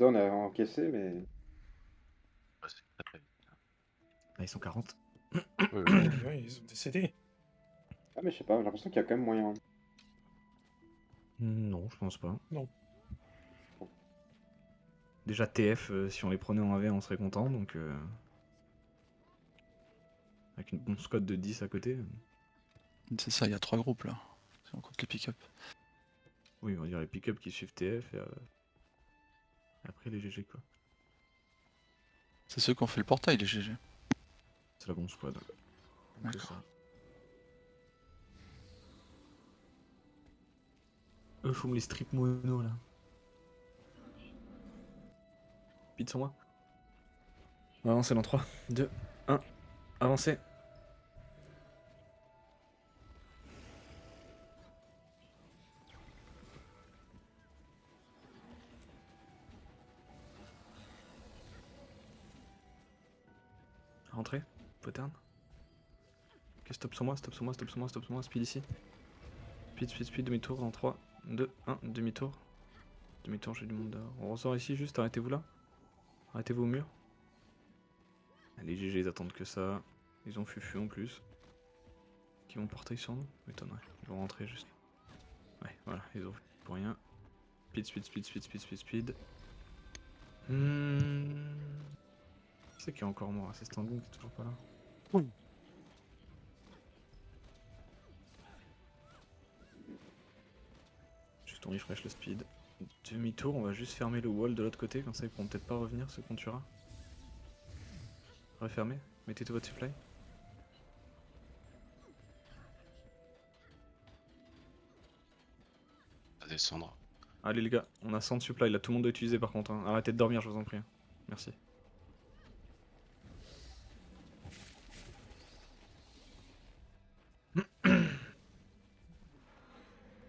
on a encaissé, mais. Ouais, c'est très très vite. Là, ils sont 40. Oui, oui. Oui, ils sont décédés. Ah, mais je sais pas, j'ai l'impression qu'il y a quand même moyen. Non, je pense pas. Non. Déjà TF, si on les prenait en AV, on serait content, donc... Avec une bonne squad de 10 à côté. C'est ça, il y a 3 groupes là. Si on compte les pick-up. Oui, on va dire les pick-up qui suivent TF, et après les GG, quoi. C'est ceux qui ont fait le portail, les GG. C'est la bonne squad. Donc, c'est D'accord. ça. Eux font les strip mono, là. Vite sur moi. On va avancer dans 3, 2, 1. Avancez. Rentrez. Pattern. Ok, stop sur moi, stop sur moi, stop sur moi, stop sur moi. Speed ici. Speed, speed, speed, demi-tour dans 3, 2, 1. Demi-tour. Demi-tour, j'ai du monde dehors. On ressort ici juste, arrêtez-vous là. Arrêtez-vous au mur. Les GG, ils attendent que ça. Ils ont fufu en plus. Qui vont porter sur nous? M'étonnerait. Ils vont rentrer juste. Ouais, voilà, ils ont fufu pour rien. Speed, speed, speed, speed, speed, speed, speed. Qui c'est qui est encore mort? C'est standing qui est toujours pas là. Oui. Juste on refresh le speed. Demi-tour, on va juste fermer le wall de l'autre côté, comme ça ils pourront peut-être pas revenir ceux qu'on tuera. Refermez, mettez tout votre supply. À descendre. Allez les gars, on a 100 de supply là, tout le monde doit utiliser par contre. Hein. Arrêtez de dormir, je vous en prie. Merci.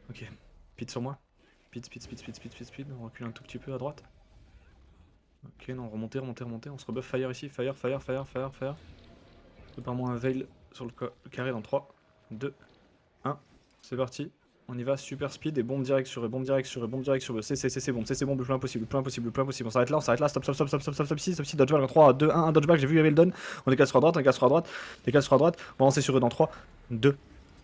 Ok, speed sur moi. Speed, speed, speed, speed, speed, speed, speed. On recule un tout petit peu à droite. Ok, non, remontez, remontez, remontez. On se rebuff fire ici. Fire, fire, fire, fire, fire. Prépare-moi un veil sur le carré dans 3, 2, 1. C'est parti. On y va, super speed et bombe direct sur eux, bombe direct sur eux, bombe direct sur eux. C'est bon, c'est bon, le plus impossible, le plus impossible, le plus impossible. On s'arrête là, stop, stop, stop, stop, stop, stop, stop, stop, stop, dodgeback dans 3, 2, 1, dodgeback, j'ai vu, il y avait le don. On décale sur à droite, on décale sur à droite, décale sur à droite. On va avancer sur eux dans 3, 2,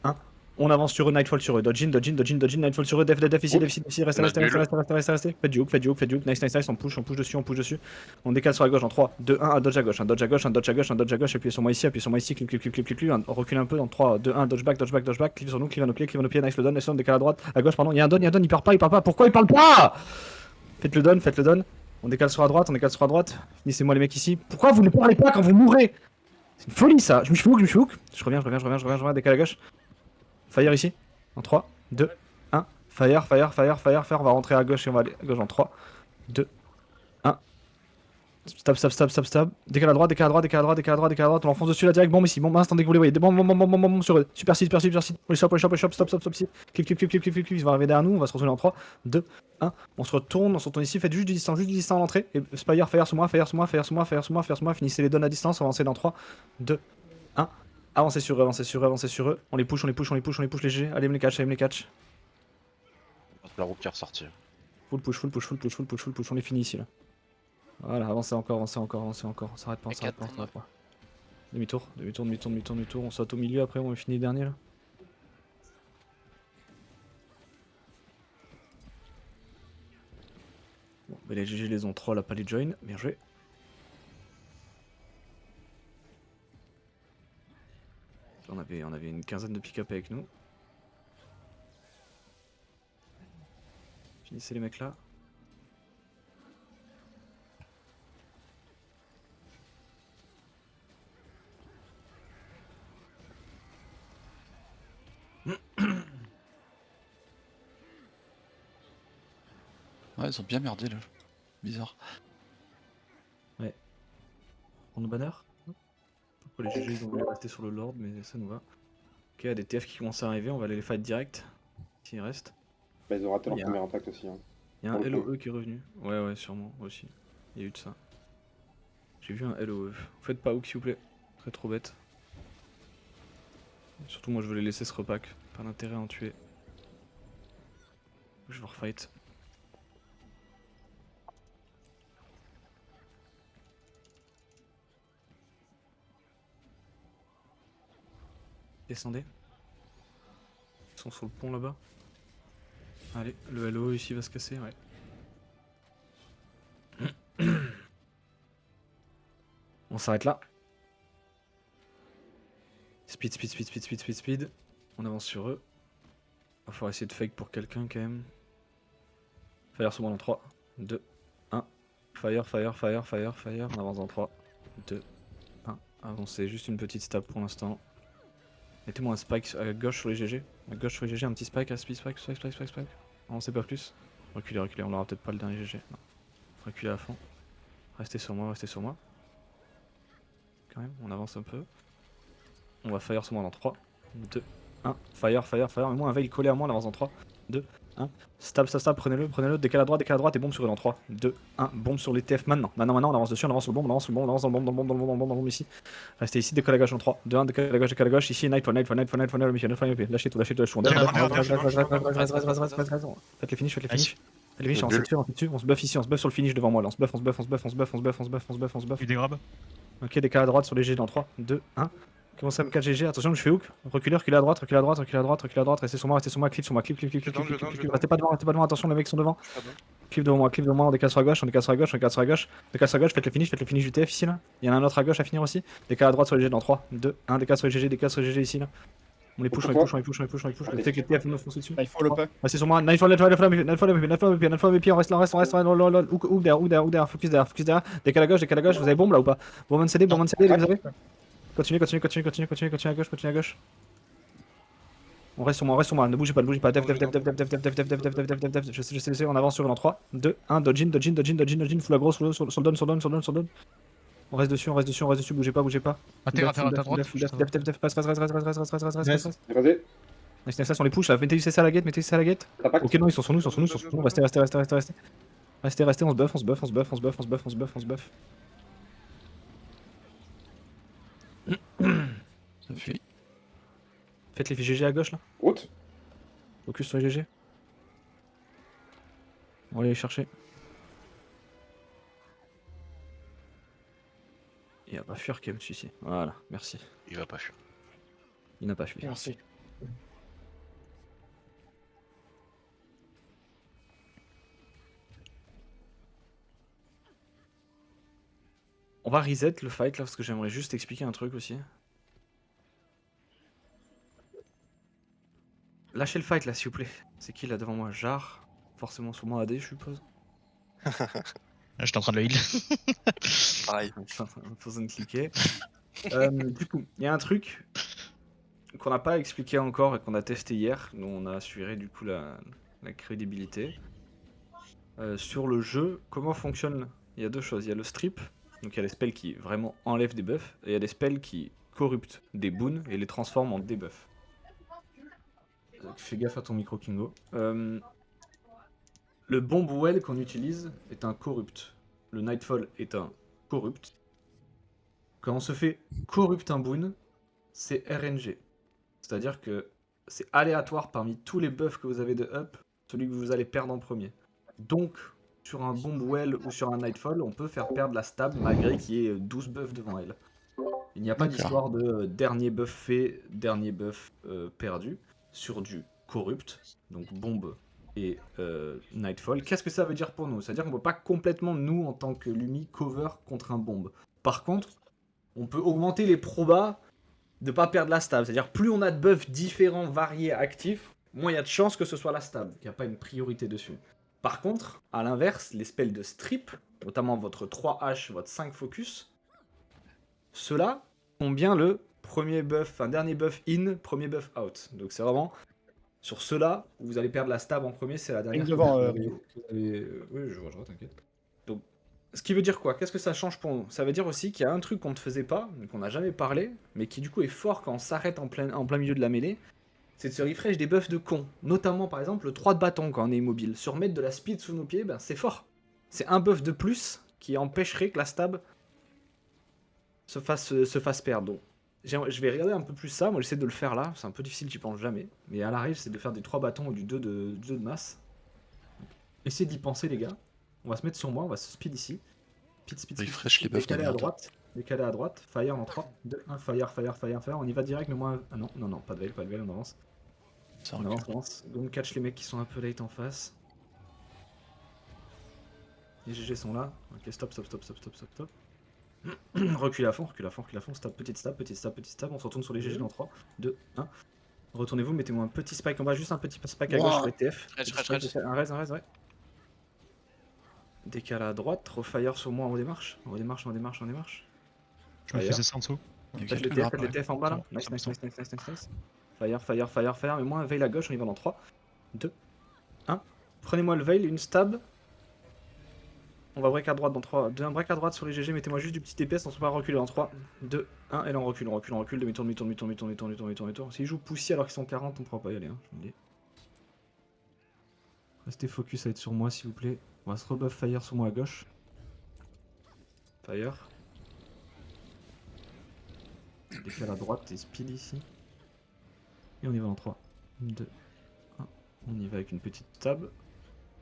1. On avance sur eux, Nightfall sur eux, dodge in, dodge in, dodge in, dodge in, Nightfall sur eux, def ici, def ici, restez, restez, restez, restez, restez, restez. Faites du hook, faites du hook, faites du hook, nice, nice, nice, on push dessus, on push dessus. On décale sur la gauche en 3, 2, 1, un dodge à gauche, un dodge à gauche, un dodge à gauche, un dodge à gauche, appuyez sur moi ici, clip, clip, clip, clip, clip, clip, on recule un peu dans 3, 2, 1, dodge back, dodge back, dodge back, clip sur nous, clip à nos pieds, nice le don, on décale à droite, à gauche, pardon, il y a un don, il part pas, pourquoi il parle pas? Faites le don, on décale sur la droite, finissez-moi les mecs ici, pourquoi vous ne parlez pas quand vous mourrez? C'est une folie ça, je me suis hook, je reviens, décale à gauche, fire ici, en 3, 2, 1, fire, on va rentrer à gauche et on va aller à gauche en 3, 2, 1. Stop. Décale à droite, on enfonce dessus la direct, bombe ici, bombe instant dès que vous les voyez, bombe sur eux, super site, on les chope, stop, clip, ils vont arriver derrière nous, on va se retrouver en 3, 2, 1, on se retourne ici, faites juste du distance à l'entrée, et Spire, fire sur moi, finissez les dons à distance, avancez dans 3, 2, 1, avancez sur eux, on les push les GG, allez me les catch. La roue qui est ressortie. Full push, on est fini ici là. Voilà, avancez encore, on s'arrête pas. Demi-tour, on saute au milieu après, on finit dernier là. Bon, bah les GG les ont troll à pas les join, bien joué. On avait une quinzaine de pick-up avec nous. Finissez les mecs là. Ouais, ils ont bien merdé là. Bizarre. Ouais. On nous banner? Pourquoi les GG ils ont voulu rester sur le Lord, mais ça nous va. Ok, il y a des TF qui commencent à arriver, on va aller les fight direct. S'il reste. Bah, ils ont raté leur premier impact aussi. Hein. Il y a un LOE qui est revenu. Ouais, sûrement aussi. Il y a eu de ça. J'ai vu un LOE. Faites pas hook s'il vous plaît. Très trop bête. Surtout moi je veux les laisser se repack. Pas d'intérêt à en tuer. Je vais refight. Descendez. Ils sont sur le pont là-bas. Allez, le LO ici va se casser, ouais. On s'arrête là. Speed, speed, speed, speed, speed, speed, speed. On avance sur eux. Va falloir essayer de fake pour quelqu'un quand même. Fire sur moi dans 3, 2, 1. Fire, fire, fire, fire, fire. On avance dans 3, 2, 1. Avancez, juste une petite stab pour l'instant. Mettez-moi un spike à gauche sur les GG. À gauche sur les GG, un petit spike, spike, spike, spike, spike, spike, spike. Avancez pas plus. Reculez, reculez, on l'aura peut-être pas le dernier GG. Non. Reculez à fond. Restez sur moi, restez sur moi. Quand même, on avance un peu. On va fire sur moi dans 3, 2, 1. Fire, fire, fire. Mets-moi un veil collé à moi, on avance dans 3, 2, 1. Stab, stab, stab, prenez-le, prenez-le. Décale à droite et bombe sur eux dans 3, 2, 1. Bombe sur les TF maintenant. Maintenant, on avance dessus, on avance sur le bombe, on avance sur le bombe, on avance dans le bombe, dans le bombe, dans le bombe, dans le bombe ici. Restez ici, décale à gauche dans 3, 2, 1. Décale à gauche, ici, Nightfall, Nightfall, Nightfall, Nightfall, Nightfall, Nightfall, Nightfall. Lâchez tout, lâchez tout, lâchez tout. Faites les finishes, faites les finishes. Faites les finishes, on se dessus, on se buff ici, on se buff sur le finish devant moi là. On se buff, on se buff, on se buff, on se buff, on se buff, on se buff, on se buff, on se buff. Il dégrabe. Ok, décale à droite sur les G dans 3, 2, 1. Commencez à me 4 GG, attention, je fais hook. Reculez, reculez à droite, reculez à droite, reculez à droite, reculez à droite, restez sur moi, clip sur moi, clip, clip, clip, clip, clip, clip, clip. Restez pas devant, attention, les mecs sont devant. Clip devant moi, on décale sur la gauche, on décale sur la gauche, on décale sur la gauche, décale sur la gauche, faites le finish du TF ici là. Il y en a un autre à gauche à finir aussi. Décale à droite sur les G dans 3, 2, 1, décale sur les GG, décale sur les GG ici là. On les push, on les push, on les push, on les push, on les push. Restez que les TF nous foncent dessus. Il faut le pas. Restez sur moi, Nightfall, on reste là, hook derrière, focus derrière. Décale à gauche, vous avez bombe là ou pas? Bon, CD, vous avez? Continuez à gauche. On reste sur moi, ne bougez pas, def, je sais, on avance sur dans 3, 2, 1, dodge in, full aggro, sur le down. On reste dessus, bougez pas. À droite. Def, passe. Regardez. Nice, on les push là, mettez du CC à la gate. Ça pack. Ok, non, ils sont sur nous, restez. Restez, on se buff. Ça fuit. Faites les GG à gauche là. Route. Focus sur les GG. On va aller les chercher. Il va pas fuir Kem celui-ci. Voilà, merci. Il va pas fuir. Il n'a pas fui. Merci. On va reset le fight là parce que j'aimerais juste expliquer un truc aussi. Lâchez le fight là s'il vous plaît. C'est qui là devant moi? Jar. Forcément sur moi AD je suppose. J'étais en train de le heal. Pareil. Faut de cliquer. Du coup, il y a un truc qu'on n'a pas expliqué encore et qu'on a testé hier. Nous on a assuré du coup la crédibilité. Sur le jeu, comment fonctionne? Il y a deux choses. Il y a le strip. Donc il y a les spells qui vraiment enlèvent des buffs, et il y a des spells qui corruptent des boons et les transforment en debuffs. Fais gaffe à ton micro Kingo. Le bomb well qu'on utilise est un corrupt. Le Nightfall est un corrupt. Quand on se fait corrupt un boon, c'est RNG. C'est-à-dire que c'est aléatoire parmi tous les buffs que vous avez de up, celui que vous allez perdre en premier. Donc, sur un bomb well ou sur un Nightfall, on peut faire perdre la stab malgré qu'il y ait 12 buffs devant elle. Il n'y a pas d'histoire de dernier buff fait, dernier buff perdu sur du corrupt, donc bombe et Nightfall. Qu'est-ce que ça veut dire pour nous? C'est-à-dire qu'on ne peut pas complètement, nous, en tant que Lumi, cover contre un bombe. Par contre, on peut augmenter les probas de pas perdre la stab. C'est-à-dire plus on a de buffs différents, variés, actifs, moins il y a de chances que ce soit la stab. Il n'y a pas une priorité dessus. Par contre, à l'inverse, les spells de strip, notamment votre 3H, votre 5 focus, ceux-là ont bien le premier buff, enfin dernier buff in, premier buff out. Donc c'est vraiment sur ceux-là où vous allez perdre la stab en premier, c'est la dernière. Devant, Oui, je vois, t'inquiète. Donc, ce qui veut dire quoi? Qu'est-ce que ça change pour nous? Ça veut dire aussi qu'il y a un truc qu'on ne faisait pas, qu'on n'a jamais parlé, mais qui du coup est fort quand on s'arrête en plein milieu de la mêlée. C'est de se refresh des buffs de con. Notamment par exemple le 3 de bâton quand on est immobile. Se remettre de la speed sous nos pieds, ben, c'est fort. C'est un buff de plus qui empêcherait que la stab se fasse perdre. Donc, je vais regarder un peu plus ça. Moi j'essaie de le faire là. C'est un peu difficile, j'y pense jamais. Mais à l'arrive, c'est de faire des 3 bâtons ou du 2 de masse. Essayez d'y penser les gars. On va se mettre sur moi, on va se speed ici. Speed. Refresh les buffs de Décaler à merde. droite. décalé à droite, fire en 3, 2, 1, fire, on y va direct, mais moins... Ah non, non, non, pas de veil, on avance. Ça On recule. avance. Donc catch les mecs qui sont un peu late en face. Les GG sont là. Ok, stop. Recule à fond, stab, petite stab. On se retourne sur les GG dans 3, 2, 1. Retournez-vous, mettez-moi un petit spike en bas, juste un petit spike à gauche sur les TF. Rage. Un raise, ouais. Décale à droite, refire sur moi, on démarche. Je me Fire. faisais ça en dessous. Il y a Faites les quelques TF, grappes, faites les ouais. TF en bas là. C'est bon, Nice. c'est bon. Fire. Mais moi, un veil à gauche, on y va dans 3, 2, 1. Prenez-moi le veil, une stab. On va break à droite dans 3, 2, 1 break à droite sur les GG, mettez-moi juste du petit DPS, on se pas reculer dans 3, 2, 1, et là on recule, demi-tour. S'ils jouent Poussy alors qu'ils sont 40, on pourra pas y aller, hein, je vous le dis. Restez focus à être sur moi s'il vous plaît. On va se rebuff fire sur moi à gauche. Fire. Décale à droite et speed ici. Et on y va dans 3, 2, 1. On y va avec une petite tab.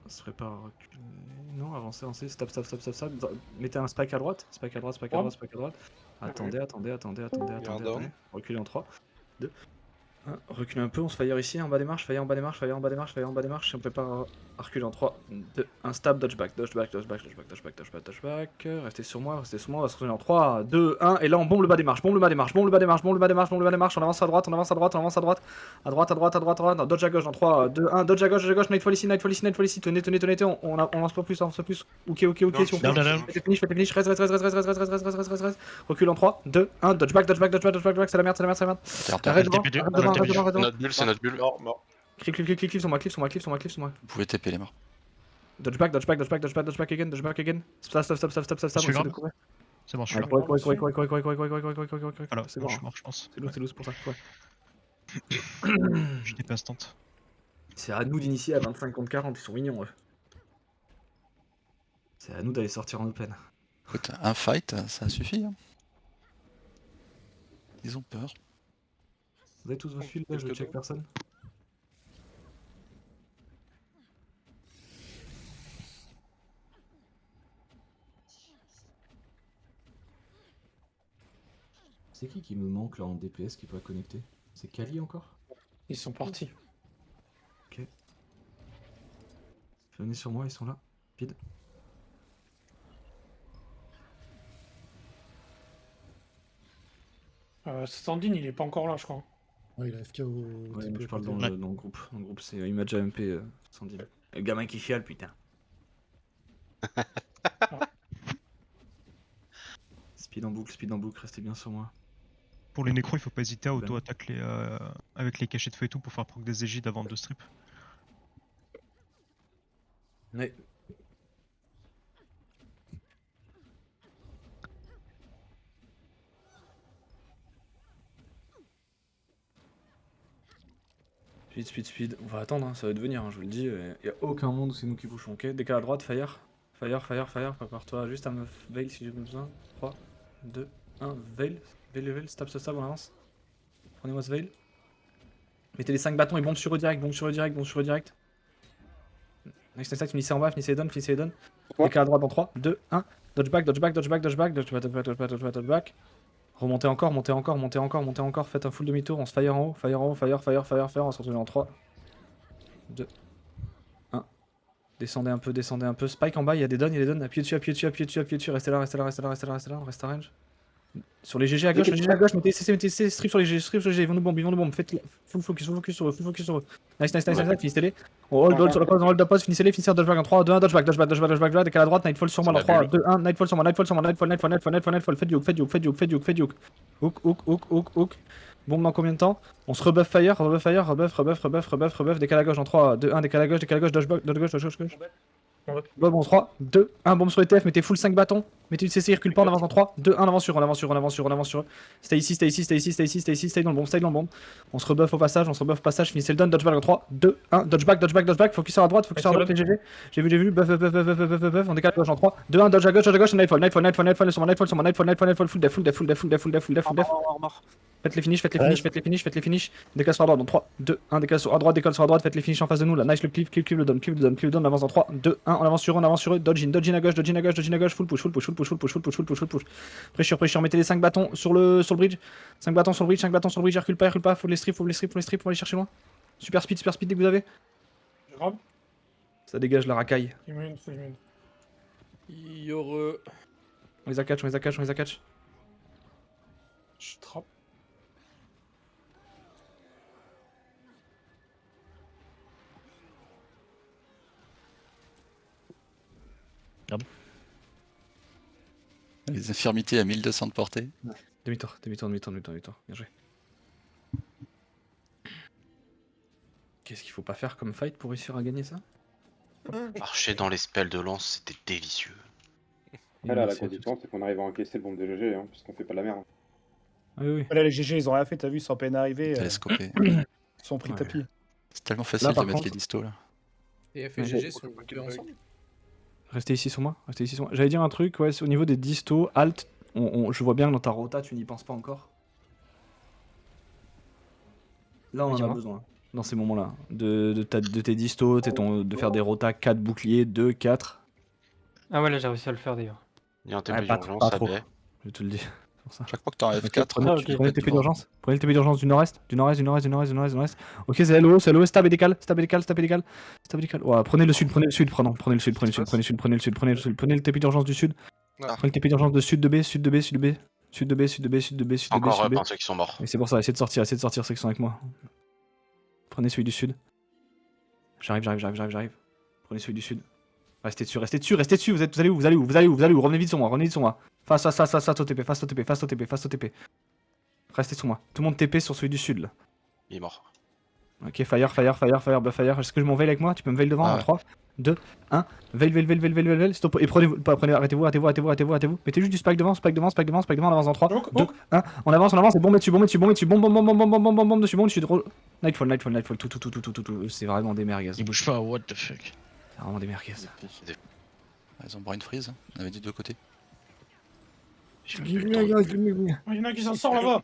On se prépare à reculer. Non, avancez, stab. Mettez un spike à droite. Spike à droite. Attendez. Reculez en 3, 2, 1. Reculez un peu, on se fire ici, en bas des marches, fire en bas des marches. On prépare à reculer en 3, 2, 1. Stab, dodge back. Restez sur moi, on va se retourner en 3, 2, 1. Et là on bombe le bas des marches. On avance à droite. À droite. Dodge à gauche dans 3, 2, 1. Dodge à gauche. Nightfall ici. Tenez. On lance pas plus. Ok. Si on Down. faites finish. Reste. Recule en 3, 2, 1. Dodge back. C'est la merde. Arrête devant. C'est notre bulle, c'est notre bulle. Mort. Clip sur moi. Vous pouvez TP les morts. Dodge back again. Stop. Je suis On là. C'est bon, je suis là. courir. Voilà, C'est bon, bon. je suis mort, je pense. C'est loose pour ça. Ouais. Je TP instant. C'est à nous d'initier à 25 contre 40, ils sont mignons eux. C'est à nous d'aller sortir en open. Écoute, un fight, ça suffit. Hein. Ils ont peur. Vous avez tous vos fils là, je check personne. C'est qui me manque là en DPS qui peut pas connecter? C'est Kali encore? Ils sont partis. Ok. Venez sur moi, ils sont là. Pide. Standing, il est pas encore là, je crois. Ouais, il a FK au. Ouais, TP, je parle peut-être. dans le groupe. Dans le groupe, c'est Image AMP Sandy. Le gamin qui chiale, putain. Speed en boucle, restez bien sur moi. Pour les nécros, il faut pas hésiter à auto-attaquer avec les cachets de feu et tout pour faire proc des égides avant de strip. Ouais. Speed. On va attendre, hein, ça va devenir, hein, je vous le dis. Y a aucun monde où c'est nous qui bouchons, ok? Décale à droite, fire. Prépare-toi juste à me veil si j'ai besoin. 3, 2, 1, veil. Veil, stab, on avance. Prenez-moi ce veil. Mettez les 5 bâtons et bombe sur eux direct. Next, finissez en bas, finissez les dons. Décale à droite dans 3, 2, 1. Dodge back. Remontez encore. Faites un full demi-tour. On se fire en haut. Fire. On va se retrouver en 3, 2, 1. Descendez un peu. Spike en bas, il y a des dons. Appuyez dessus. Restez là. On reste à range. Sur les GG à gauche, mettez CC, strip sur les GG, ils vont nous bomb. Faites full focus sur eux. Nice, finissez-les. On hold sur la pause, finissez-les, finissez dodge back en 3, 2, 1, dodge back, décale à droite, nightfall sur moi, dans 3, 2, 1, nightfall sur moi, nightfall, faites du hook. Bombe dans combien de temps? On se rebuff fire, rebuff, décale à gauche en 3, 2, 1, décale à gauche, dodge gauche. Bombe en 3, 2, 1, bombe sur les TF, mettez full 5 bâtons, mettez du CC, recule pas, on avance en 3, 2, 1, avance sur eux. Stay ici, stay dans le bombe. On se rebuff au passage, finissez le down, dodge back en 3, 2, 1, dodge back, focus à droite, focus à droite, GG. J'ai vu, buff, on décale à gauche en 3, 2, 1, dodge à gauche, nightfall, sur moi, nightfall, full def. Faites les finishes, faites les finishes, faites les finishes, faites les finishes. Décale sur la droite dans 3, 2, 1, décale sur à droite, décale sur la droite, faites les finishes en face de nous là. Nice le clip, clip le down, clip le down, clip le down, on avance dans 3, 2, 1, on avance sur eux, on avance sur eux. Dodge in à gauche, dodge in à gauche, dodge in à gauche, full push, full push, full push, full push, full push, full push, full push. Pressure, pressure, mettez les 5 bâtons sur le bridge. 5 bâtons sur le bridge, 5 bâtons sur le bridge, recule pas, faut les strip, faut les strip, faut les strip, faut aller chercher loin. Super speed dès que vous avez. Je grab. Ça dégage la racaille. Il me une, il me une. Yore. On les a catch, on les a catch, on les a catch. Je trappe. Les infirmités à 1200 de portée. Demi-tour. Bien joué. Qu'est-ce qu'il faut pas faire comme fight pour réussir à gagner ça? Marcher dans les spells de lance, c'était délicieux. Après, là, la condition, c'est qu'on arrive à encaisser le bombe de GG, hein, parce qu'on fait pas de la merde. Oui, oui. Là, les GG, ils ont rien fait, t'as vu, sans peine arriver. Télescopé. Ils sont pris Ouais. tapis. C'est tellement facile Là, par de mettre contre- les distos là. TF et GG sont groupés ensemble. Restez ici sur moi. J'allais dire un truc, ouais, c'est au niveau des distos, alt, je vois bien que dans ta rota, tu n'y penses pas encore. Là, on en a Dis-moi. besoin, dans ces moments-là. De tes distos, de faire des rotas 4 boucliers, 2, 4. Ah ouais, là j'ai réussi à le faire d'ailleurs. Il y a un Ouais, TP pas d'urgence, pas ça trop. baie. Je te le dis. C'est pour ça. Chaque fois que t'as un Ok, F4, prenez, Ah, ok. prenez le TP d'urgence. Prenez le TP d'urgence du nord-est. Du nord-est. Ok, c'est LO, stab et décale. Ouais, prenez le sud, prenez le sud. Prenez le TP d'urgence du sud. Ah. Prenez le TP d'urgence de sud de B. Encore up, hein, ceux qui sont morts. Et c'est pour ça, essayez de sortir ceux qui sont avec moi. Prenez celui du sud. J'arrive. Prenez celui du sud. Restez dessus. Vous allez où Revenez vite sur moi. Face au TP. Restez sur moi. Tout le monde TP sur celui du sud là. Il est mort. Ok, fire, buff fire. Est-ce que je m'en veille avec moi? Tu peux me veille devant? Ah ouais. 3, 2, 1. Veille. Stop. Et prenez, arrêtez-vous. Mettez juste du spike devant, on avance dans 3, Donc, 2, 1. On avance, et bombe dessus. Bombe dessus. Bombe dessus. Nightfall. Tout. C'est vraiment des merguez. Il bouge pas, what the fuck. C'est vraiment des merguez. Ils ont brain freeze, hein. On avait dit de deux côtés. Il y en a qui s'en sortent là-bas.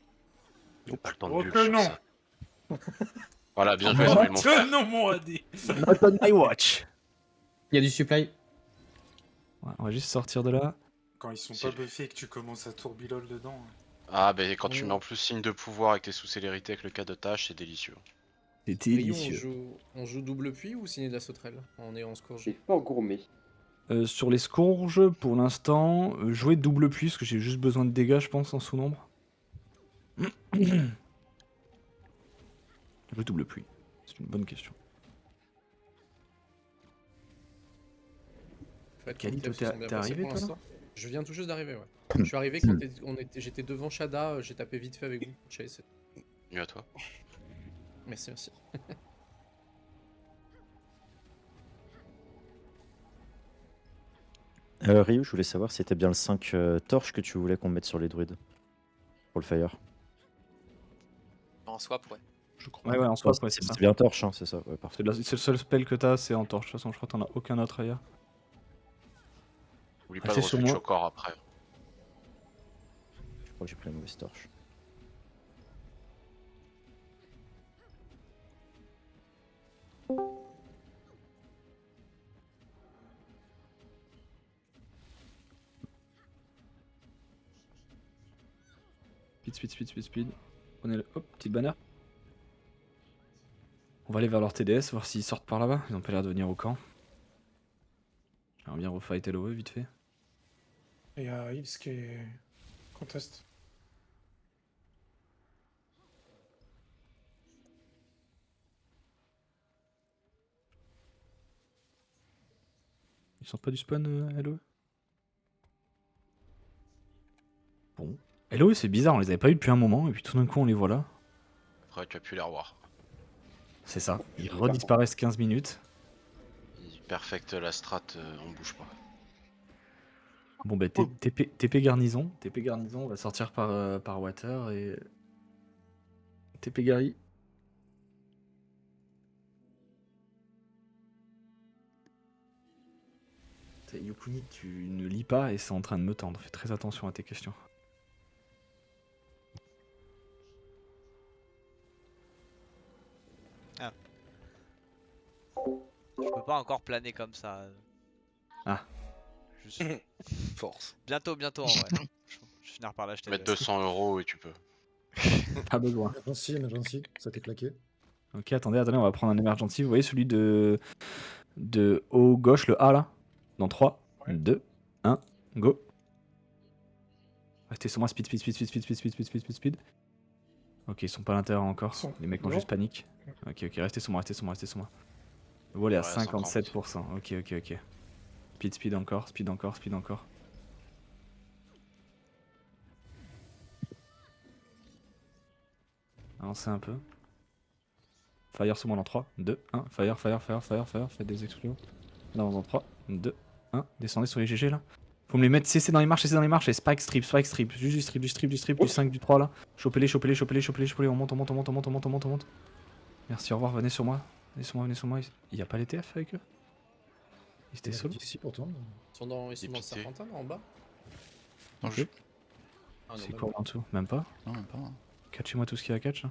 J'ai pas le temps de Oh bulle que sur non. ça. Voilà, bien joué, Samuel, mon frère. Non, mon AD. Not on my watch. Il y a du supply. Ouais, on va juste sortir de là. Quand ils sont C'est- pas buffés et que tu commences à tourbilole dedans. Ah, bah quand tu mets en plus signe de pouvoir et que t'es sous célérité avec le cas de tâche, c'est délicieux. C'était Rayon, délicieux. on joue double puits ou signer de la sauterelle en est en scourge? J'ai fort gourmet. Sur les scourges, pour l'instant, jouer double puits, parce que j'ai juste besoin de dégâts, je pense, en sous-nombre. Jouer double puits, c'est une bonne question. Kali, toi, t'es arrivé, toi, là? Je viens tout juste d'arriver, ouais. Je suis arrivé quand j'étais devant Shada, j'ai tapé vite fait avec vous. Chase. Mieux à toi. Merci. Ryu, je voulais savoir si c'était bien le 5 torches que tu voulais qu'on mette sur les druides. Pour le fire. En swap, ouais. Je crois. Ouais, en soi, ouais, c'est ça. C'est bien torche, hein, c'est ça. Ouais, parfait. C'est le seul spell que t'as, c'est en torche. De toute façon, je crois que t'en as aucun autre ailleurs. Oublie pas Restez de sur reswitch moi. au corps après. Je crois que j'ai pris la mauvaise torche. Speed. Prenez le. Hop, petite banner. On va aller vers leur TDS, voir s'ils sortent par là-bas. Ils ont pas l'air de venir au camp. J'aimerais bien refight LOE vite fait. Il y a Ips qui est contest. Ils sortent pas du spawn, LOE? Bon. LOE, c'est bizarre, on les avait pas eu depuis un moment, et puis tout d'un coup, on les voit là. Après, tu as pu les revoir. C'est ça. Ils redisparaissent 15 minutes. Ils perfectent la strat, on bouge pas. Bon, bah, TP garnison. TP garnison, on va sortir par water et. TP Gary. Yukuni, tu ne lis pas et c'est en train de me tendre. Fais très attention à tes questions. pas encore planer comme ça. Ah. Force. Bientôt, en vrai. Je vais finir par l'acheter. Mettre 200 € et tu peux. Pas besoin. Emergency, ça t'est claqué. Ok, attendez, on va prendre un emergency. Vous voyez celui de haut gauche, le A là? Dans 3, 2, 1, go. Restez sur moi, speed. Ok, ils sont pas à l'intérieur encore. Les mecs ont juste panique. Ok, restez sur moi. Le wall est à Ouais, 57%. Ok. Speed encore. Avancez un peu. Fire sur moi dans 3, 2, 1. Fire. Faites des explosions. Là, on dans 3, 2, 1. Descendez sur les GG là. Faut me les mettre CC dans les marches. Et spike strip. Juste du strip, du 5, du 3 là. Chopez-les. On monte. Merci, au revoir. Venez sur moi. Il y a pas les TF avec eux? Ils étaient solo? Ici pourtant. Ils sont dans le Serpentin en bas. Non, Ok. Ah, non, C'est même quoi en dessous? Même pas? Non, même pas. Catchez-moi tout ce qu'il y a à catch là.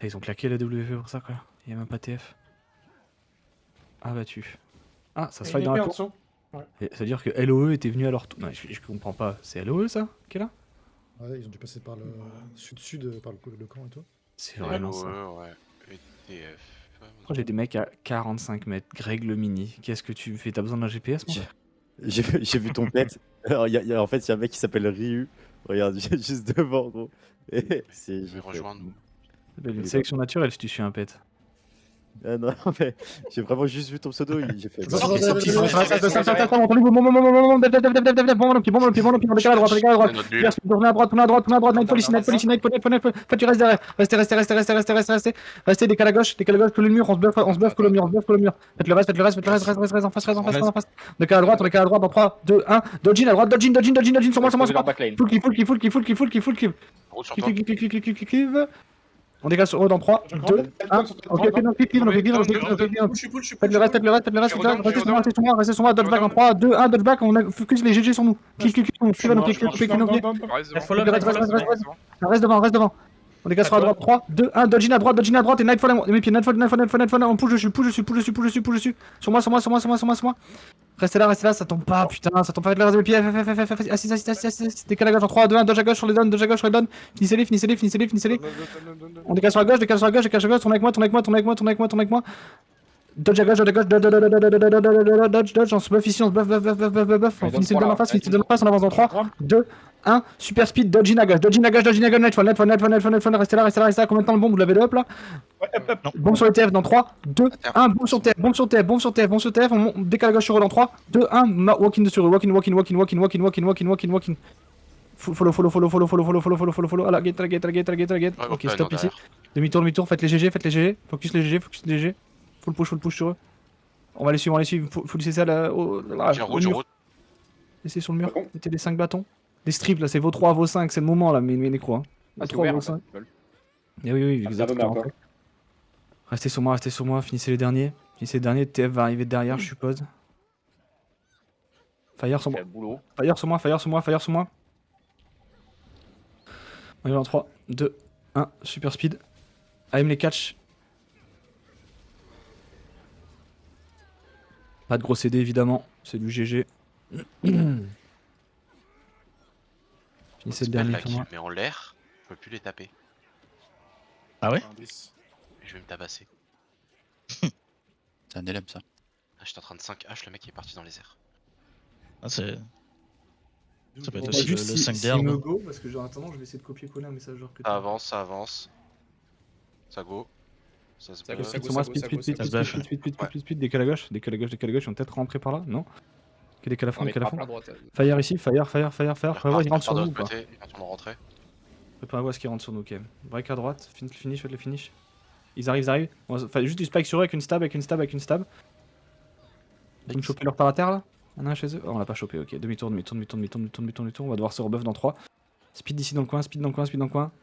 Ils ont claqué la W pour ça quoi. Il y a même pas TF. Ah battu. Ah ça se fight dans la tour. Ça veut dire que LOE était venu à leur tour. Non je comprends pas. C'est LOE ça qui est là? Ouais, ils ont dû passer par le sud, par le camp et tout. C'est vraiment ça. Ouais. Et TF. Pourquoi j'ai des mecs à 45 mètres? Greg le mini. Qu'est-ce que tu fais? T'as besoin d'un GPS moi? J'ai vu ton pet. Alors, en fait, il y a un mec qui s'appelle Ryu. Regarde, juste devant, gros. Et Je vais rejoindre. Une sélection naturelle si tu suis un pet. Ah non, mais j'ai vraiment juste vu ton pseudo. J'ai fait. Restez, décale à gauche, que le mur, on se buff que le mur. Faites le reste, en face. Décale à droite, dans 3, 2, 1. Dodgin à droite, dodgin, sur moi. Full clip. On dégage sur eux dans 3, 2, 1. Ok, non, clip. Faites le reste. Restez sur moi, dodge back dans 3, 2, 1, dodge back. On a focus les GG sur nous. Click. Reste devant. On dégage sur la droite, 3, 2, 1, dodge à droite et Nightfall à mes pieds. Nightfall, on push dessus. Sur moi. Restez là, ça tombe pas, putain, ça tombe pas avec le reste de mes pieds. Assis. Décale à gauche en 3, 2, 1, dodge à gauche sur les downs, Finissez-les. On décale sur la gauche, tourne avec moi. Dodge à gauche, dodge, on se buff ici, finissez le down en face, on avance dans 3, 2, 1, super speed, dodge in à gauche, Nightfall, restez là, combien de temps le bomb, vous l'avez up là? Bomb sur le TF dans 3, 2, 1, bomb sur TF, on décale à gauche sur eux dans 3, 2, 1, walk in dessus, walk in. Follow, à la gate. Ok, stop ici. Demi-tour, faites les GG, focus les GG. Full push sur eux. On va les suivre, faut laisser ça là, au mur. Laissez sur le mur, mettez les 5 bâtons. Les strips là, c'est vos 3, vos 5, c'est le moment là, mes nécros. Hein. Vos 3, vos 5. Oui, exactement. Restez sur moi, finissez les derniers. TF va arriver derrière, je suppose. Fire sur moi. On y va en 3, 2, 1, super speed. Aim les catch. Pas de gros CD évidemment, c'est du GG. Finissez le dernier pour moi. Mais en l'air, je peux plus les taper. Ah ouais? Je vais me tabasser. C'est un LM ça. Ah, j'étais en train de 5H, le mec est parti dans les airs. Ah, c'est. Ça peut être On aussi va juste le 5 si d'herbe. me go, parce que genre attendant je vais essayer de copier-coller un message genre que Ça avance. Ça go. Ça se buff. Speed, décale à gauche, ils vont peut-être rentrer par là, non? Décale à fond. Fire ici, fire. Ils rentrent sur nous ou pas? Préparez voir ce qu'ils rentrent sur nous, quand même. Break à droite, finish, faites le finish. Ils arrivent. Enfin, juste du spike sur eux avec une stab. Vous me chopez leur par à terre là? Il y en a un chez eux? Oh, on l'a pas chopé, ok. Demi-tour. On va devoir se rebuff dans 3. Speed ici dans le coin.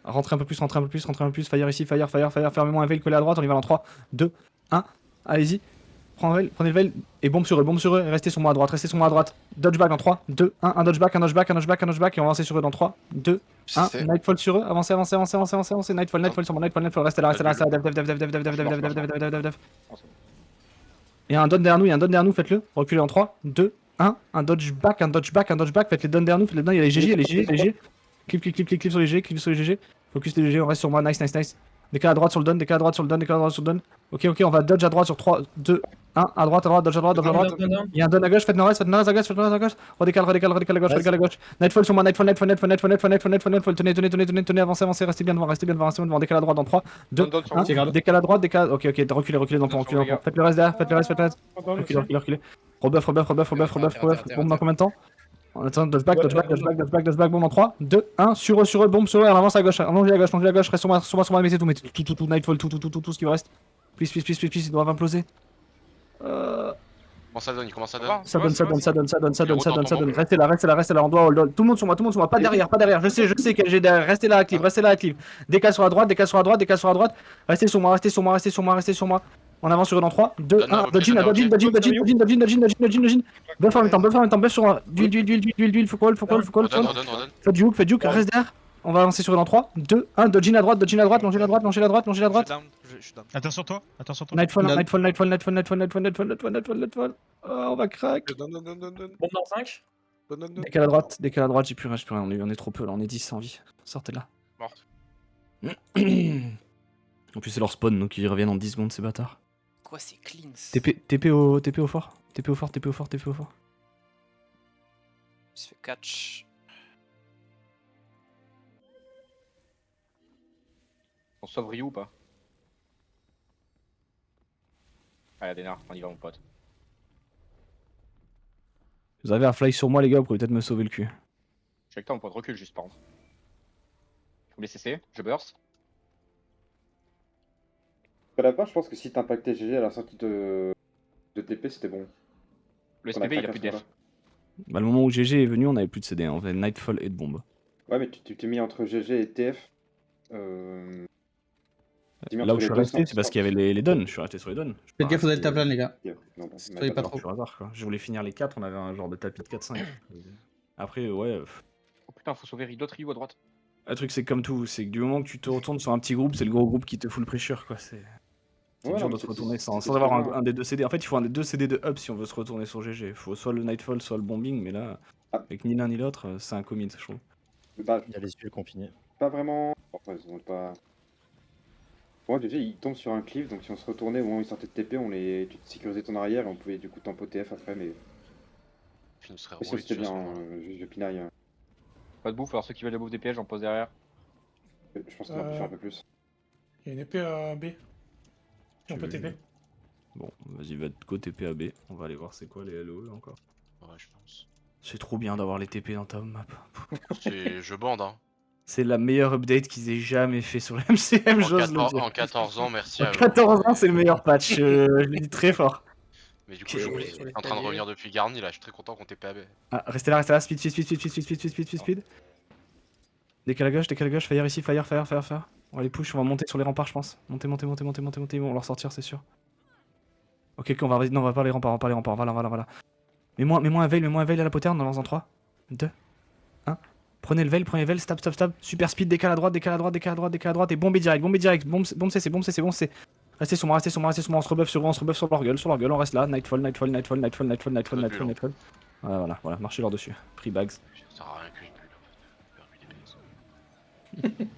Rentrez un peu plus. Fire ici, fire. Fermez-moi un veil collé à droite, on y va dans 3, 2, 1. Allez-y. prenez le veil et bombe sur eux, et restez sur moi à droite, Dodge back dans 3, 2, 1, un dodge back, et on va avancer sur eux dans 3, 2, 1, Nightfall sur eux, avancez, Nightfall sur moi, Nightfall, restez là, dev. Et un don derrière nous, faites-le, reculez en 3, 2, 1, un dodge back, faites les dons derrière nous, il y a les GG, clip sur les GG, focus les GG, on reste sur moi, nice. Décale à droite sur le don, Ok, on va dodge à droite sur 3, 2, 1, à droite, dodge à droite. Il y a un don à gauche, faites nord-est à gauche. Redécale à gauche. Nightfall sur moi, Nightfall. Tenez, avancez, restez bien devant, décale à droite dans 3, 2, 1, décale à droite, ok, reculez dans le pont, faites le reste derrière, reculez. Rebuff, bombe dans combien de temps? On attend, dodge back, bombe en 3, 2, 1, sur eux, bombe sur eux, on avance à gauche, allongez à gauche, reste sur moi, mettez tout, Nightfall, tout ce qui vous reste. Please, ils doivent imploser. Comment ça donne? Il commence à donner. Ça donne. Restez là, on doit hold. Tout le monde sur moi, pas derrière. Je sais quel j'ai derrière, restez là à cleave. Décale sur la droite. Restez sur moi. On avance sur eux dans 3, 2, 1, dodgin. Buff en même temps, buff sur d'huile, faut call. Faites du hook, reste derrière. On va avancer sur eux dans 3, 2, 1, dodgin à droite, longez la droite. Je suis down. Attends sur toi. Nightfall. Oh, on va crack. Bombe dans 5. Décale à droite, j'ai plus rien, on est trop peu là, on est 10 en vie. Sortez là. Morte. En plus c'est leur spawn, donc ils reviennent en 10 secondes ces bâtards. Quoi, c'est clean? TP au fort. Je fais catch. On sauve Ryu ou pas? Allez, Dénar, on y va, mon pote. Vous avez un fly sur moi, les gars, vous pouvez peut-être me sauver le cul. Je suis avec toi, mon pote, recule juste par contre. Vous voulez CC? Je burst. À la fin, je pense que si t'impactais GG à la sortie de TP, c'était bon. Le SPB, il a plus de def. Bah, le moment où GG est venu, on avait plus de CD, on avait Nightfall et de bombe. Ouais, mais tu t'es mis entre GG et TF. Là où je suis resté, c'est parce qu'il y avait les dons. Je suis resté sur les dons. Faites gaffe aux delta plan, les gars. Soyez pas trop. Je voulais finir les 4, on avait un genre de tapis de 4-5. Après, ouais. Oh putain, faut sauver d'autres Ryu à droite. Le truc, c'est comme tout, c'est que du moment que tu te retournes sur un petit groupe, c'est le gros groupe qui te fout le pressure, quoi. C'est dur de se retourner sans avoir un des deux CD. En fait, il faut un des deux CD de up si on veut se retourner sur GG. Il faut soit le Nightfall, soit le bombing, mais là, avec ni l'un ni l'autre, c'est un commit, je trouve. Il y a les yeux confinés. Pas vraiment. Enfin, ils ont pas. Pour moi, GG, ils tombent sur un cliff, donc si on se retournait au moment où ils sortaient de TP, tu sécurisais ton arrière et on pouvait du coup tempo TF après, mais. C'était bien, je pinaille. Pas de bouffe, alors ceux qui veulent la bouffe des pièges, j'en pose derrière. Je pense qu'on va pu faire un peu plus. Il y a une épée à B. On peut TP. Bon, vas-y, va go TP à B. On va aller voir c'est quoi les LOE encore. Ouais, je pense. C'est trop bien d'avoir les TP dans ta map. Je bande, hein. C'est la meilleure update qu'ils aient jamais fait sur le MCM, j'ose le dire. En 14 ans, merci à vous. En 14 ans, c'est le meilleur patch, je le dis très fort. Mais du coup, j'oublie, je suis en train de revenir depuis Garni, là, je suis très content qu'on t'ait PAB. Ah, restez là, speed. Décale à gauche, fire ici, fire. On va les push, on va monter sur les remparts, je pense. Monter, ils vont leur sortir, c'est sûr. Ok, on va, non, on va pas les remparts, voilà. Mets-moi un veil à la poterne, on lance en 3, 2, 1. Prenez le veil, stop. Super speed, décale à droite, et bombez direct. Bombe CC. Restez sur moi, on se rebuff sur leur gueule, on reste là. Nightfall. Voilà, marchez leur dessus. Free bags. Ça sert à rien que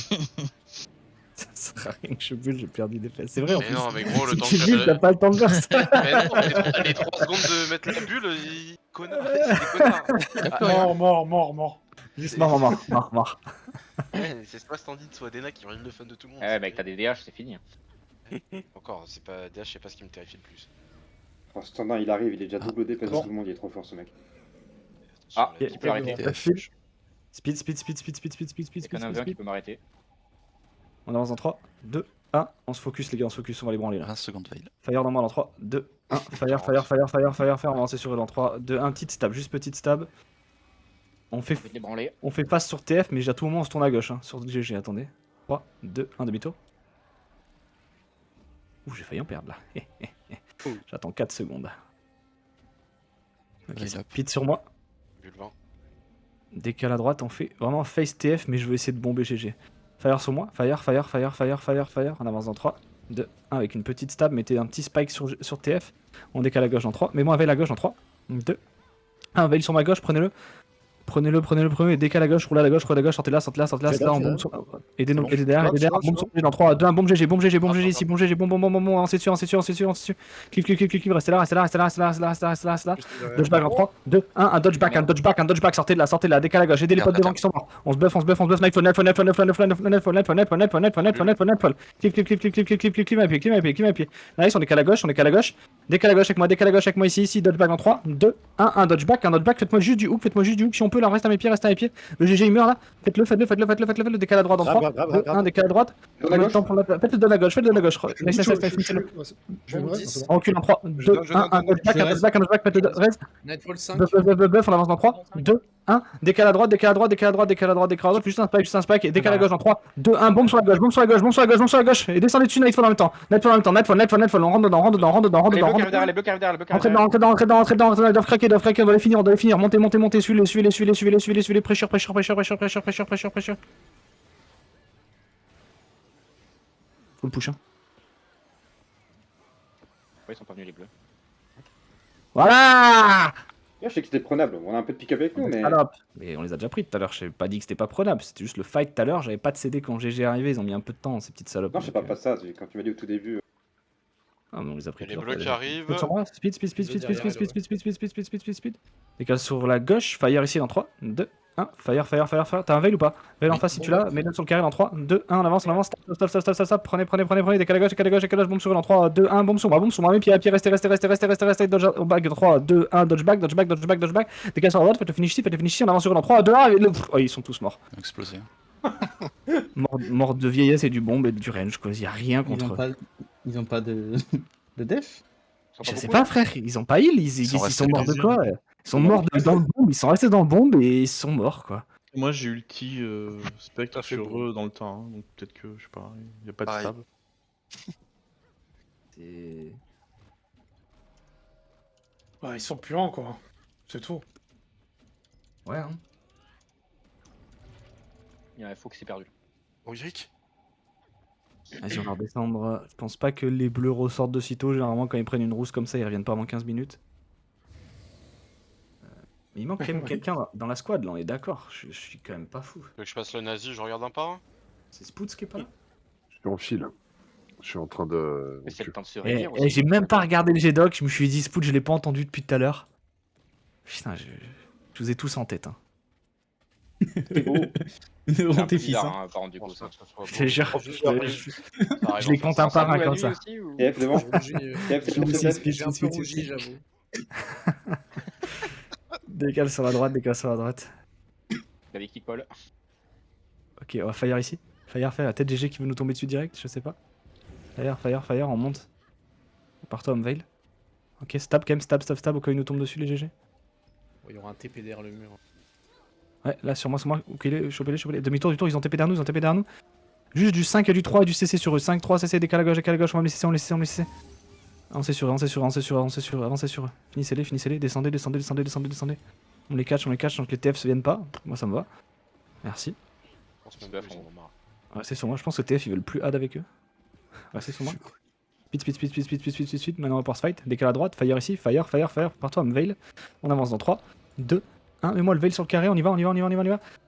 je bulle, Ça sert à rien que je bulle, j'ai perdu des fesses. C'est vrai, en mais plus. non, mais gros, le temps que tu bulles, t'as pas le temps de burst. Mais non, les 3 secondes de mettre la bulle, ils connaissent, c'est des connards. Mort. Juste mort. Ouais, c'est soit Standing, soit Dena qui ruine le fun de tout le monde. Ouais, mec, t'as des DH, c'est fini. Encore, c'est pas DH, je sais pas ce qui me terrifie le plus. Oh, Standard, il arrive, il est déjà double D parce que tout le monde il est trop fort ce mec. Ah, qui peut arrêter. Speed. Il y en a un qui peut m'arrêter. On avance en 3, 2, 1. On se focus, les gars, on va les branler là. 20 secondes veil. Fire dans moi dans 3, 2, 1. Fire. On va avancer sur eux dans 3, 2, 1. Petite stab. On fait face sur TF, mais à tout moment on se tourne à gauche, hein, sur GG, attendez. 3, 2, 1, demi-tour. Ouh, j'ai failli en perdre là. J'attends 4 secondes. Ok, Là, il ça a- pite sur moi. Vu le vent. Décale à droite, on fait vraiment face TF, mais je veux essayer de bomber GG. Fire sur moi, fire. On avance dans 3, 2, 1 avec une petite stab. Mettez un petit spike sur TF. On décale à gauche dans 3. Mets-moi un veil à gauche dans 3, 2, 1. Veil sur ma gauche, prenez-le. Prenez-le, décale à gauche, roule à la gauche, sortez là, on bombe sur. Aidez derrière, bombe sur dans 3, 2, 1, bombe GG ici, bombe GG, bombe, on s'est dessus. Clip, restez là. Dodge back en 3, 2, 1, un dodge back, sortez de là, décale à gauche, aidez les potes devant qui sont morts. On se buff, nightfall. Clip, à pied. Nice, on décale à gauche, décale à gauche avec moi ici, dodge back en 3, 2, 1, un dodge back, faites-moi juste du hook, si on peut là, reste à mes pieds. Le GG il meurt là, faites-le, décale à droite en 3, 2, 1, décale à droite. Faites le don à gauche, on recule en 3, 2, 1, un dodge back, faites le reste. Nightfall 5. Buff, on avance dans 3, 2, 1, décale à droite, juste un spike, et décale à gauche dans 3, 2, 1, bombe sur la gauche, et descendez dessus Nightfall en même temps, Nightfall, on rentre dedans, Les blocs arrivent derrière, entrez dedans, ils doivent craquer, on doit les finir, montez, suivez-les, pressure. Faut le push, hein. Ouais, ils sont pas venus les bleus. Voilà. Je sais que c'était prenable, on a un peu de pick-up avec nous, mais... Mais on les a déjà pris tout à l'heure, j'ai pas dit que c'était pas prenable, c'était juste le fight tout à l'heure, j'avais pas de CD quand GG est arrivé, ils ont mis un peu de temps, ces petites salopes. Non, je sais pas ça, quand tu m'as dit au tout début... Ah, mais on les a pris. Les blocs qui arrivent. Speed. Décale sur la gauche, fire ici dans 3, 2, 1, fire. T'as un veil ou pas? Veil en face si tu l'as, mets-le sur le carré dans 3, 2, 1, on avance, stop, prenez, décale à gauche, bombe sur eux dans 3, 2, 1, bombe sur moi, pied à pied, restez, dodge au back, 3, 2, 1, dodge back, décale sur la droite, faites le finish ici, on avance sur eux dans 3, 2, 1, oh, ils sont tous morts. Explosé. Mort de vieillesse et du bombe et du range, quoi, y a rien contre eux. Ils ont pas de def? Je sais pas, frère, ils ont pas heal, ils sont morts de quoi? Ils sont morts dans le bombe, ils sont restés dans le bombe et ils sont morts, quoi. Moi j'ai ulti Spectre sur eux dans le temps, donc peut-être que, je sais pas, y a pas de stab. Ouais, ils sont puants, quoi. C'est tout. Ouais, hein. Il y a un faux qui s'est perdu. Oh, Yrick. Vas-y, on va redescendre. Je pense pas que les bleus ressortent de sitôt. Généralement, quand ils prennent une rousse comme ça, ils reviennent pas avant 15 minutes. Mais il manque quand même quelqu'un dans la squad, là, on est d'accord. Je suis quand même pas fou. Tu veux que je passe le nazi, je regarde un par un? C'est Spoots qui est pas là? Je suis en file. Je suis en train de... Mais c'est le temps de se réunir aussi. Et j'ai même pas regardé le G-Doc, je me suis dit Spoots, je l'ai pas entendu depuis tout à l'heure. Putain, je vous ai tous en tête, hein. C'est beau. On t'est fils, hein. Je te jure, je les compte un par un comme ça. TF devant. J'ai un peu rougi, j'avoue. Décale sur la droite. David qui colle. Ok, on va fire ici. Fire, la tête GG qui veut nous tomber dessus direct, je sais pas. Fire, on monte. Par-toi, on veil. Ok, stab quand même, stab au cas où il nous tombe dessus les GG. Il y aura un TP derrière le mur. Ouais, là sur moi, ok, chopez-les. Demi-tour du tour, ils ont TP derrière nous, Juste du 5 et du 3 et du CC sur eux. 5, 3, CC, décale à gauche, on va me laisser, on les CC. Avancez sur eux. Finissez-les, descendez. On les catch, donc les TF se viennent pas. Moi ça me va. Merci. Ouais, c'est sur moi, je pense que TF ils veulent plus add avec eux. Ouais, c'est sur moi. Speed. Maintenant on va pouvoir se fight. Décale à droite, fire ici, fire. Par-toi, me veil. On avance dans 3, 2, 1. Mets-moi le veil sur le carré, on y va.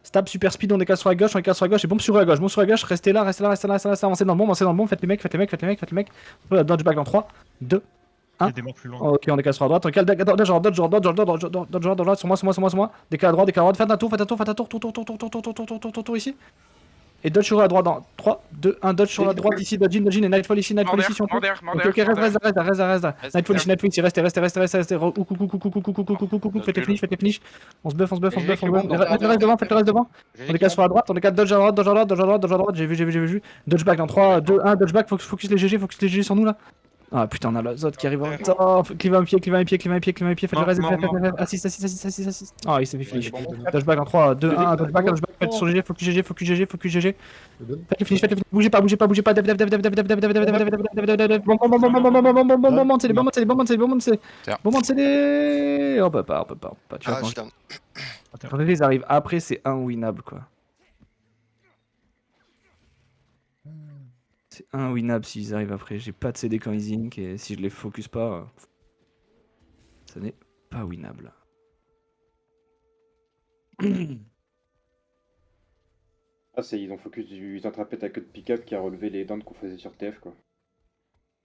Stab, super speed, on décale sur la gauche, et bombe sur la gauche. Restez là, avancez dans le bombe, faites les mecs. Dodge back dans 3, 2, 1. Ok, on décale sur la droite, dodge sur moi. Décale à droite, faites un tour ici. Et dodge sur la droite dans 3, 2, 1, dodge sur la droite ici, dodge in et Nightfall ici si on peut. Ok, reste. Nightfall ici, restez. Faites les finish. On se buff. Reste devant. On décale sur la droite, dodge à droite, j'ai vu. Dodge back dans 3, 2, 1, dodge back, focus les GG sur nous là. Ah putain, on a l'autre qui arrive en même temps. Clive un pied, faites le reste. Assist. Ah, il s'est fait finish. Dodgeback en 3, 2, 1, dodgeback, faites sur GG, focus GG. Faites le finish. Bougez pas. Dev. Bon, c'est les On peut pas. Tu vois, quand ils arrivent après, c'est unwinnable quoi. C'est unwinnable s'ils arrivent après. J'ai pas de CD quand ils ink et si je les focus pas, ça n'est pas winnable. Ah, ils ont focus ils ont attrapé ta queue de pick-up qui a relevé les dents qu'on faisait sur TF quoi.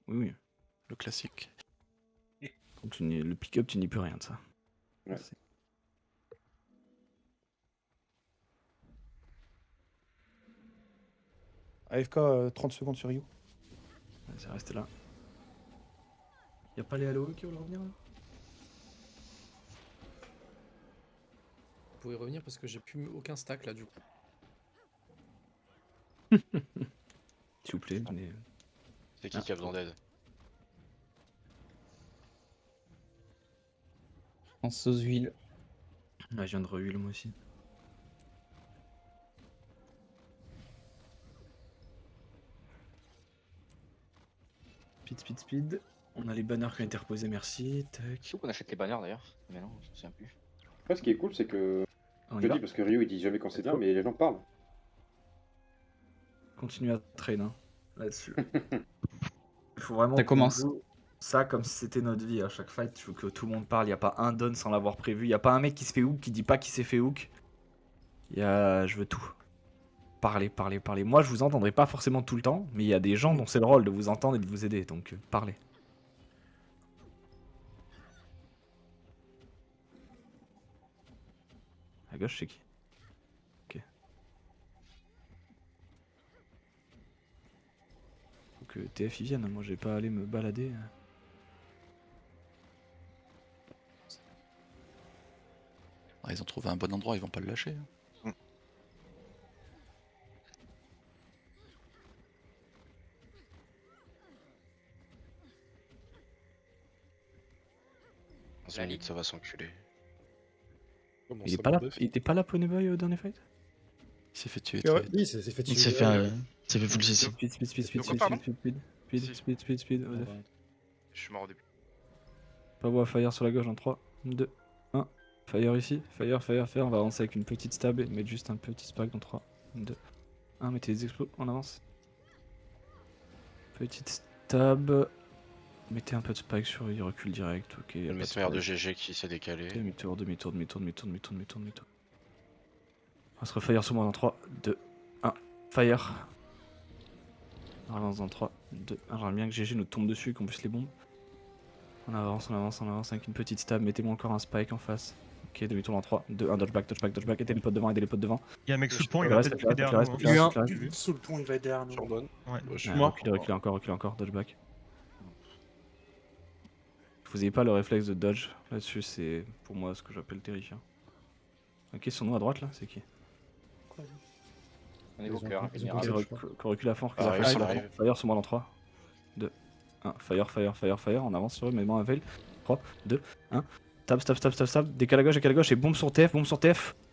Oui. Le classique. Quand le pick-up, tu n'y peux rien de ça. Ouais. AFK 30 secondes sur Ryu. Ça reste là. Y'a pas les Halo qui veulent revenir là? Vous pouvez revenir parce que j'ai plus aucun stack là du coup. S'il vous plaît, venez. C'est qui a besoin d'aide? En sauce huile. Là, je viens de rehuile moi aussi. Speed. On a les banners qui ont été reposés, merci. Tac. Je trouve qu'on achète les banners d'ailleurs. Mais non, je me souviens plus. Après, ce qui est cool, c'est que. On y Je va. dis parce que Ryu il dit jamais quand c'est bien, mais les gens parlent. Continue à traîner hein, là-dessus. Il faut vraiment Ça qu'on commence. joue ça comme si c'était notre vie à chaque fight. Il faut que tout le monde parle. Il n'y a pas un don sans l'avoir prévu. Il n'y a pas un mec qui se fait hook qui dit pas qu'il s'est fait hook. Je veux tout. Parlez. Moi, je vous entendrai pas forcément tout le temps, mais il y a des gens dont c'est le rôle de vous entendre et de vous aider. Donc, parlez. À gauche, c'est qui? Ok. Faut que TF y vienne. Moi, je vais pas aller me balader. Ah, ils ont trouvé un bon endroit, ils vont pas le lâcher. Zenith, ça va s'enculer. Il était pas là, Ponyboy, au dernier fight? Il s'est fait tuer. Il s'est fait tuer. Il s'est fait full CC. Speed. Je suis mort au début. Pas voir fire sur la gauche en 3, 2, 1. Fire ici, fire. On va avancer avec une petite stab et mettre juste un petit spike dans 3, 2, 1. Mettez les explos, on avance. Petite stab. Mettez un peu de spike sur, il recule direct, ok. Le mesmer de GG qui s'est décalé. Demi-tour. On va se refire sur moi dans 3, 2, 1. Fire. On avance dans 3, 2, 1. J'aimerais bien que GG nous tombe dessus et qu'on puisse les bombes. On avance avec une petite stab. Mettez-moi encore un spike en face. Ok, demi-tour dans 3, 2, 1. Dodgeback. Aidez les potes devant. Il y a un mec sous le pont, il va peut-être derrière nous. Sous le pont, il va être derrière nous. Ouais. Je suis mort. Reculez encore. Dodgeback. Vous ayez pas le réflexe de dodge là-dessus, c'est pour moi ce que j'appelle terrifiant. Ok, sur nous à droite là, c'est qui? On est au cœur, Qu'on recule à fond, Fire sur moi dans 3, 2, 1. Fire. On avance sur eux, mettez-moi un veil. 3, 2, 1. Stab. Décale à gauche et bombe sur TF.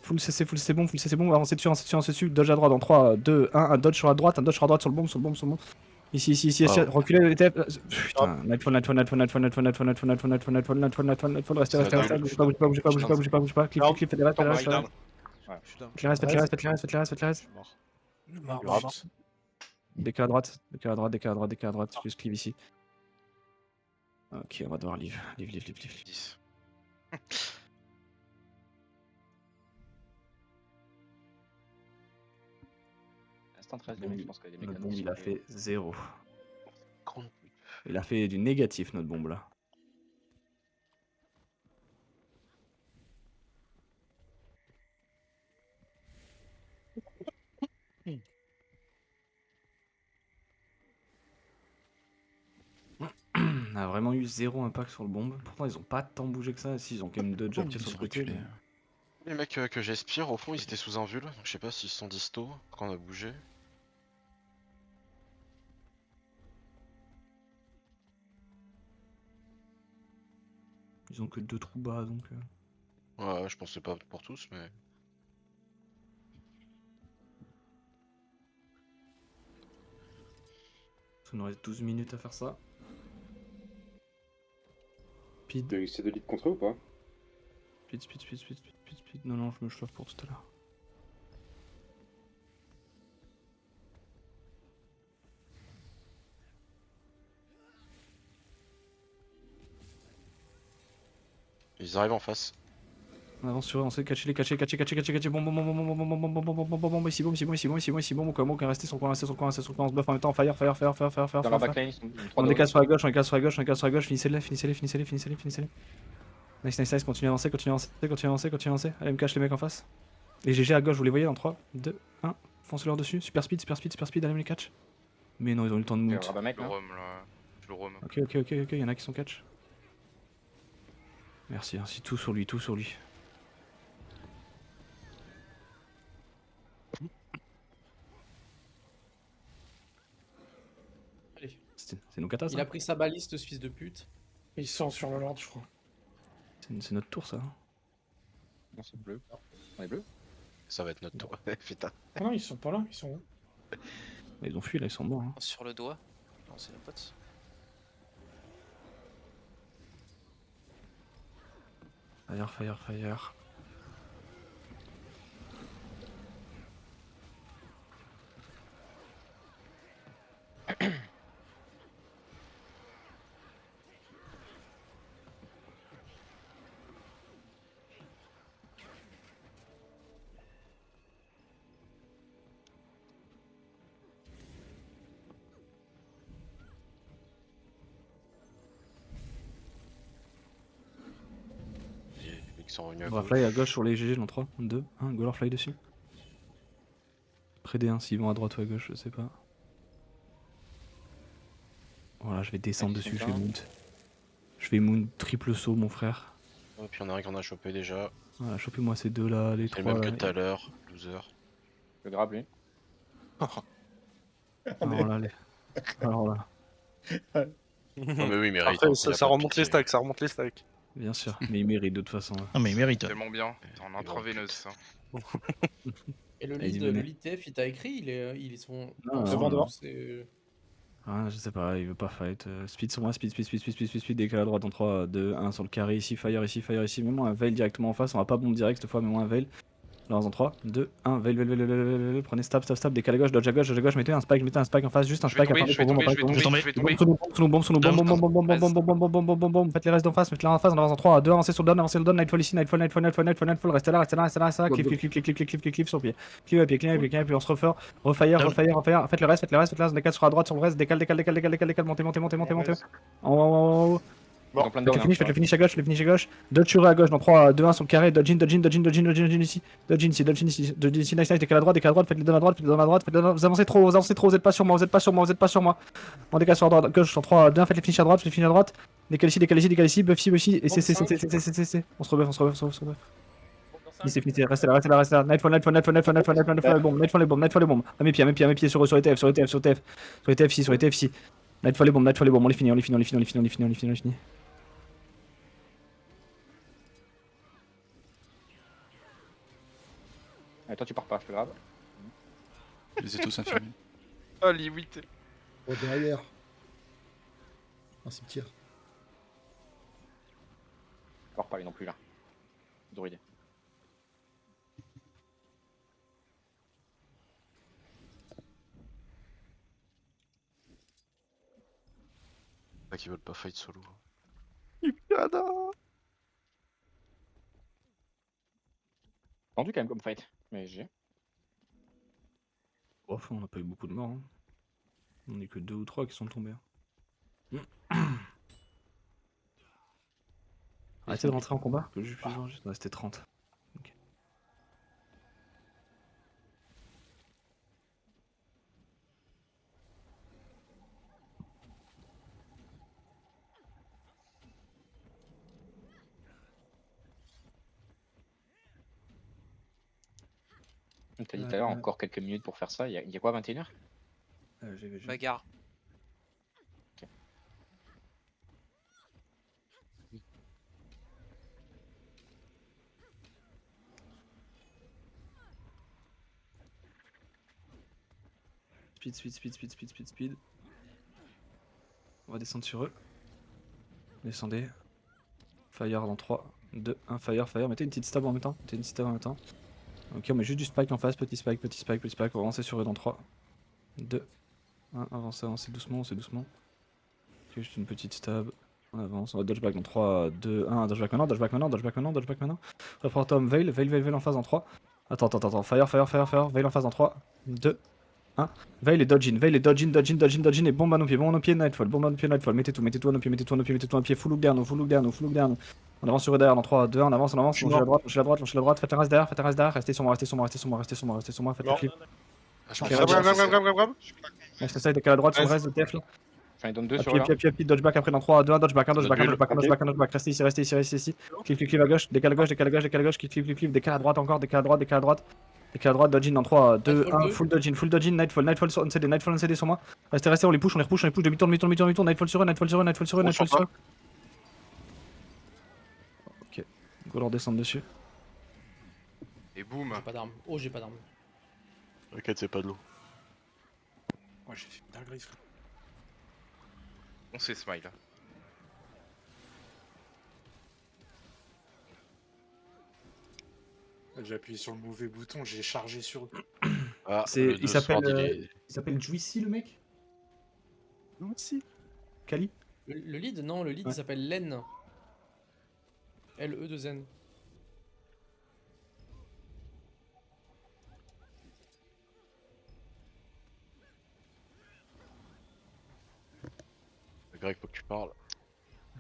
Full CC bombe. Avancez dessus. Dodge à droite dans 3, 2, 1. Un dodge sur la droite, sur le bombe. Ici, reculez les TF. Putain, Nightfall, restez, bougez pas, clip, faites les restes, faites les restes. Décale à droite, juste clive ici. Ok, on va devoir live. 10. Instant 13, les mecs, je pense qu'il y a des Notre mécanismes. bombe, il a fait 0. Il a fait du négatif, notre bombe là. On a vraiment eu 0 impact sur le bombe. Pourtant, ils ont pas tant bougé que ça. Si, ils ont quand même 2 jobs sur le côté. Les mecs que j'aspire, au fond, ils étaient sous un vul. Donc je sais pas s'ils sont disto quand on a bougé. Ils ont que 2 trous bas donc. Ouais, je pensais pas pour tous, mais. Ça nous reste 12 minutes à faire ça. Speed. C'est de lead contre eux ou pas? Speed. Non, je me chauffe pour tout à l'heure. Ils arrivent en face. On avance sur eux, on sait catcher, bon, ici, bon, comment qu'on rester sur le coin, on se buff en même temps, fire. Dans leur backline, ils sont On décale sur la gauche, finissez-les. Nice, continue à avancer. Allez, me cache les mecs en face. Les GG à gauche, vous les voyez dans 3, 2, 1, foncez-leur dessus, super speed, allez me les catch. Mais non, ils ont eu le temps de mount. Le roam. Ok, il y en a qui sont catch. Merci, tout sur lui. Allez. C'est nos katas. Il a pris sa baliste, ce fils de pute. Ils sont sur le Lord, je crois. C'est notre tour, ça. Non, c'est bleu. On est bleu. Ça va être notre tour. Putain. Ah non, ils sont pas là, ils sont où? Ils ont fui là, ils sont morts. Hein. Sur le doigt. Non, c'est la pote. Fire. Ils sont revenus à On va gauche. fly à gauche sur les GG dans 3, 2, 1, go leur fly dessus. Près des 1, s'ils vont à droite ou à gauche, je sais pas. Voilà, je vais descendre dessus, je vais mount. Je vais mount triple saut, mon frère. Et puis il y en a un qu'on a chopé déjà. Voilà, chopez-moi ces deux là, les C'est trois le même là. que tout à l'heure, loser. Le grab, lui. Alors là. Non mais oui, il mérite. Après, hein, il a ça pas de remonte les pitié. stacks, Bien sûr, mais il mérite de toute façon. Ah, mais il mérite. Tellement bien. T'es en intraveineuse, ça. Et le Vas-y, lead TF, il t'a écrit, ils sont. Non, c'est non, bon, non. c'est. Ah, je sais pas, il veut pas fight. Speed sur moi, speed, décale à droite dans 3, 2, 1 sur le carré ici, fire ici. Mets-moi un veil directement en face, on va pas bomb direct cette fois, mets-moi un veil. Là, en 3, 2, 1, veil, prenez stab, décale à gauche, dodge à gauche, mettez un spike en face, juste un spike. Je vais tomber. Bomb, faites les restes d'en face, mettez-les en face, on avance en 3, 2, avancez sur le down, nightfall ici, nightfall, restez là, cliff sur pied. Cliff à pied, puis on se refait, refire, faites le reste, on décale sur la droite, sur le reste, décale, montez. En haut. Bon, Faites le finish à gauche, dodge sur eux à gauche dans 3, 2, 1 sur le carré, dodge in ici, nice, décale à droite, faites les donnes à droite, vous avancez trop, vous êtes pas sur moi. On décale sur la droite, gauche dans 3, 2, 1, faites les finish à droite, décale ici, buff ici, et c'est, on se rebuff. Finissez, restez là, nightfall, bomb, à mes pieds sur ETF ici, nightfall et bomb, on les finit. Et toi, tu pars pas, je te grave. Je les ai tous infirmés. Ah, les 8. Oh, derrière. Un cimetière. Je pars pas, lui non plus, là. Druide. Pas qu'ils veulent pas fight solo. Tendu quand même comme fight. Mais j'ai. Oh, on a pas eu beaucoup de morts. Hein. On est que 2 ou 3 qui sont tombés. Arrêtez de rentrer en combat, que juste c'était 30. Okay. T'as dit tout à l'heure, encore quelques minutes pour faire ça. Il y a quoi, 21h? Bagarre. Ok. speed. On va descendre sur eux. Descendez. Fire dans 3, 2, 1, fire. Mettez une petite stab en même temps. Ok, on met juste du spike en face, petit spike. On va avancer sur eux dans 3, 2, 1, avancez doucement. Ok, juste une petite stab. On avance, on va dodge back dans 3, 2, 1, dodge back maintenant. Reprends Tom, Veil en face dans 3. Attends, fire, Veil en face dans 3, 2, 1. Veil et dodge in, et bombe à nos pieds, Nightfall, mettez tout à nos pieds, full look derrière nous. On avance sur eux derrière dans 3, 2, 1, on avance, lâchez la droite, faites le reste derrière, restez sur moi, faites le clip. Next side, décale à droite sur le reste de TF là. J'en ai donne 2 sur là. Puis dodge back après dans 3, 2, 1, dodge back, un dodge back, restez ici. Clip à gauche, décale à gauche, clip, décale à droite encore, décale à droite, dodge in dans 3, 2, 1, full dodge in, Nightfall sur NCD sur moi. Restez, on les push, demi-tour, Nightfall sur eux. Ok, go leur descendre dessus. Et boum. J'ai pas d'arme. Oh, j'ai pas d'arme. T'inquiète, c'est pas de l'eau. Ouais, j'ai fait une dinguerie, frère. On sait smile. J'ai appuyé sur le mauvais bouton, j'ai chargé sur eux. Ah, il s'appelle Juicy le mec. Juicy. Kali. Le lead, non, il s'appelle Len. L-E-2-N. Greg, faut que tu parles.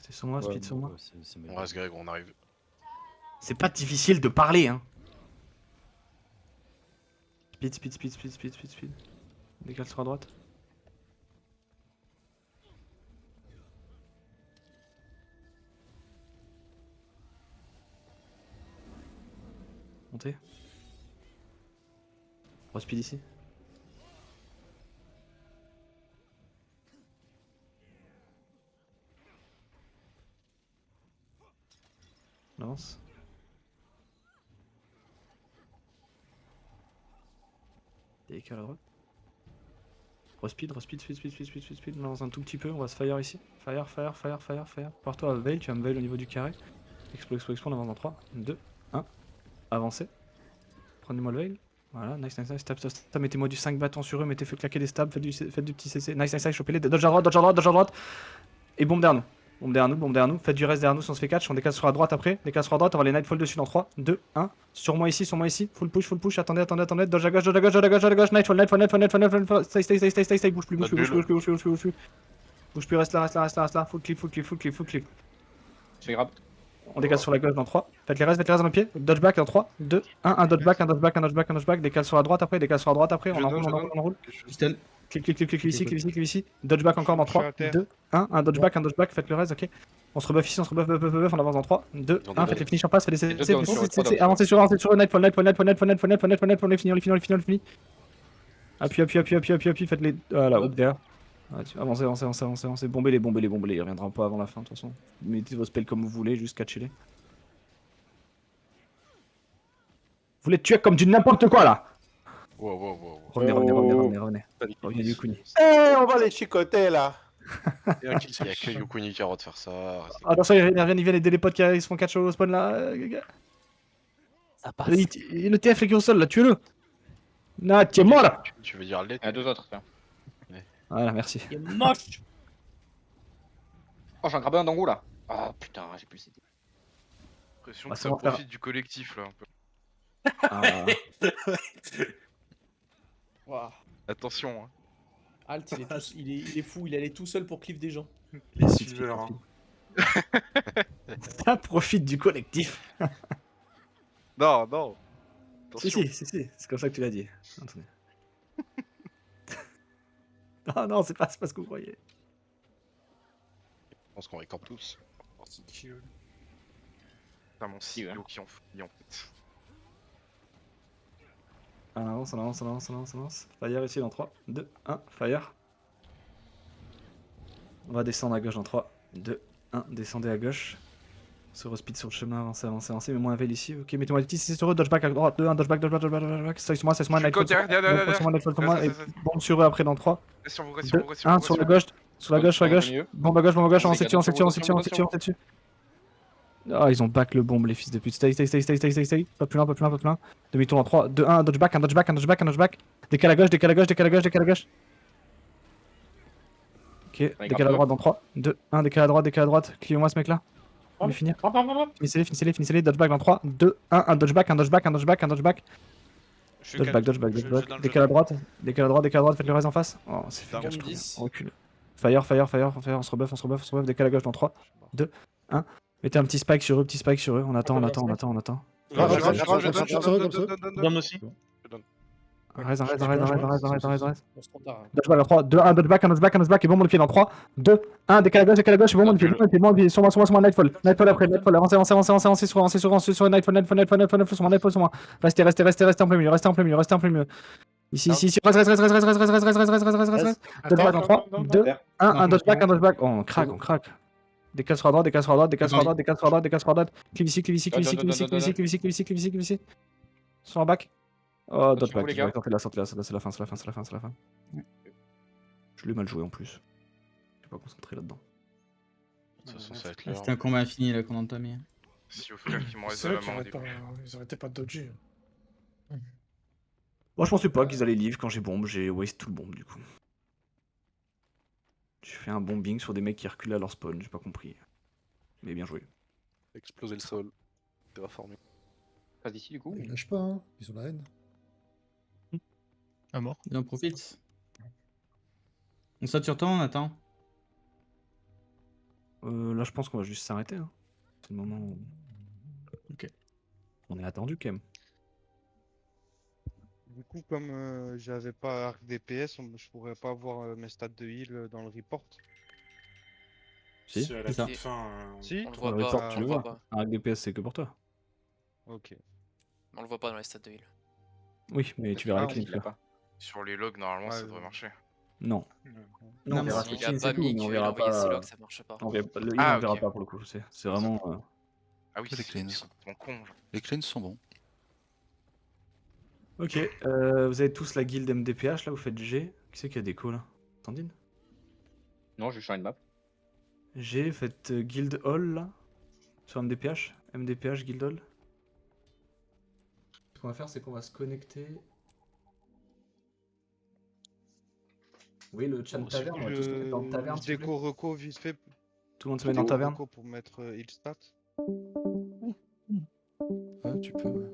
C'est sur moi, speed sur moi. On reste Greg, on arrive. C'est pas difficile de parler, hein. Speed. Décale sur la droite. Montez. Speed ici. On avance. Décale à droite. Speed. On avance un tout petit peu, on va se fire ici. Fire. Pars-toi à Veil, tu vas me Veil au niveau du carré. Explo, on avance dans 3, 2, 1. Avancez. Prenez-moi le Veil. Voilà, nice. Stab. Mettez-moi du 5 bâtons sur eux, faites claquer des stabs, faites du petit CC. Nice, chopez-les. Dodge à droite. Et bombe derrière nous. Bombe derrière nous. Faites du reste derrière nous si on se fait catch. On décale sur la droite après. On va les Nightfall dessus dans 3, 2, 1. Sur moi ici. Full push. Attendez. Dodge à gauche. Nightfall. Stay. Bouge plus. Bouge plus, reste là. Full clip. Je grab. On décale sur la gauche dans 3. Faites les restes à nos pieds. Dodge back dans 3, 2, 1. Un dodge back. Décale sur la droite après. On enroule. Clip ici. Dodge back encore dans 3, 2, 1. Un dodge back. Faites le reste, ok. On se rebuff ici, on avance dans 3, 2, 1. Faites les finishes en face, faites les CC. Avancez sur eux. Nightfall. On les finit. Appuie. Faites les. Voilà, hook derrière. Avancez. Bombez les. Il reviendra pas avant la fin de toute façon. Mettez vos spells comme vous voulez, juste catchez-les. Vous les tuez comme du n'importe quoi là. Wow. Revenez. Revenez Yukuni. On va les chicoter là. Il y a que Yukuni qui a le droit de faire ça. Attention, il vient aider les potes qui se font catch au spawn là. Ça passe. Le TF est qui est au sol là, tuez-le. Non, tu es mort là. Tu veux dire l'aide? Il y a 2 autres, tiens. Voilà, merci. Il est moche. Oh, j'en grabé un d'angou là. Ah putain, j'ai plus cité. L'impression que ça profite du collectif là un peu. Wow. Attention, hein. Alt, il est fou, il allait tout seul pour cliff des gens. Les silvers, hein. Ça profite du collectif. Non. Si, c'est comme ça que tu l'as dit. Attendez. Non, c'est pas ce que vous croyez. Je pense qu'on récorde tous. Putain, mon CEO qui en fout en fait. On avance. Fire ici dans 3, 2, 1, fire. On va descendre à gauche dans 3, 2, 1, descendez à gauche. Se respeed sur le chemin, avancez, avancez, avancez, mais moins veille ici. Ok, mettez-moi des petits CC sur eux, dodgeback à droite, 2, 1, dodgeback, dodgeback. Stay sur moi, Nightfall sur moi, et bombe sur eux après dans 3. 2, 1 sur la gauche, sur la gauche, bombe à gauche, avancez dessus, avancez dessus. Ah, ils ont back le bombe, les fils de pute. Stay. Pas plus loin. Demi-tour en 3, 2, 1, dodgeback. Décale à gauche. Ok, décale à droite dans 3, 2, 1, décale à droite. Clivez-moi ce mec là. On va finir. Finissez-les. Dodgeback dans 3, 2, 1, un dodgeback. Dodgeback. Décale à droite, faites le reste en face. Oh, c'est fait gaffe, on recule. Fire, on se rebuff. Décale à gauche dans 3, 2, 1. Mettez un petit spike sur eux, on attend. Donne aussi. Arrête. Dodgeback dans 3, 2, 1, dodgeback, et bon, on le pied dans 3, 2, 1, décale à gauche, et bon, on le pied, sur moi, Nightfall après, avancez sur Nightfall, sur moi. Restez en plein milieu. Ici, reste. Dodgeback dans 3, 2, 1, un dodgeback, oh, on craque. Décale sur la droite. Clive ici. Sur la back. Oh, dodgeback, c'est la fin. Je l'ai mal joué en plus. Je suis pas concentré là-dedans. De toute façon, ça va être l'heure. C'était un combat infini là qu'on a entamé. Si au final, qu'ils m'ont C'est resté vrai la qu'ils main au auraient début. ils arrêtaient pas de dodger. Moi, je pensais pas qu'ils allaient live quand j'ai bombe, j'ai waste tout le bombe du coup. J'ai fait un bombing sur des mecs qui reculaient à leur spawn, j'ai pas compris. Mais bien joué. Exploser le sol. Terraformer. Passe d'ici du coup. Ils lâchent pas, hein. Ils ont la haine. À mort. Il en profite. On saute sur toi, on attend. Là, je pense qu'on va juste s'arrêter. Hein. C'est le moment où. Ok. On est attendu quand même. Du coup, comme j'avais pas arc DPS, je pourrais pas avoir mes stats de heal dans le report. Si, à la toute fin. Si On le voit pas, tu le vois. Un DPS, c'est que pour toi. Ok. On le voit pas dans les stats de heal. Oui, mais tu verras les cleans là. Sur les logs, normalement, ça devrait marcher. Non. Non, on verra s'il les a cleans, pas c'est tout, mis mais on qu'il verra a envoyé ses pas. logs, ça marche pas. Le heal, on verra pas pour le coup, je sais. C'est vraiment. Ah oui, Les cleans. mon con. Les cleans sont bons. Ok, vous avez tous la guilde MDPH là, vous faites G. Qui c'est qui a déco là? Tandine? Non, je change de map. G, faites guild hall là. Sur MDPH. MDPH guild hall. Ce qu'on va faire, c'est qu'on va se connecter. Oui, le chat taverne, on va tous se mettre dans le taverne. Je déco reco vite fait. Tout le monde se met dans le taverne. Reco pour mettre heal stat. Ouais, tu peux, ouais.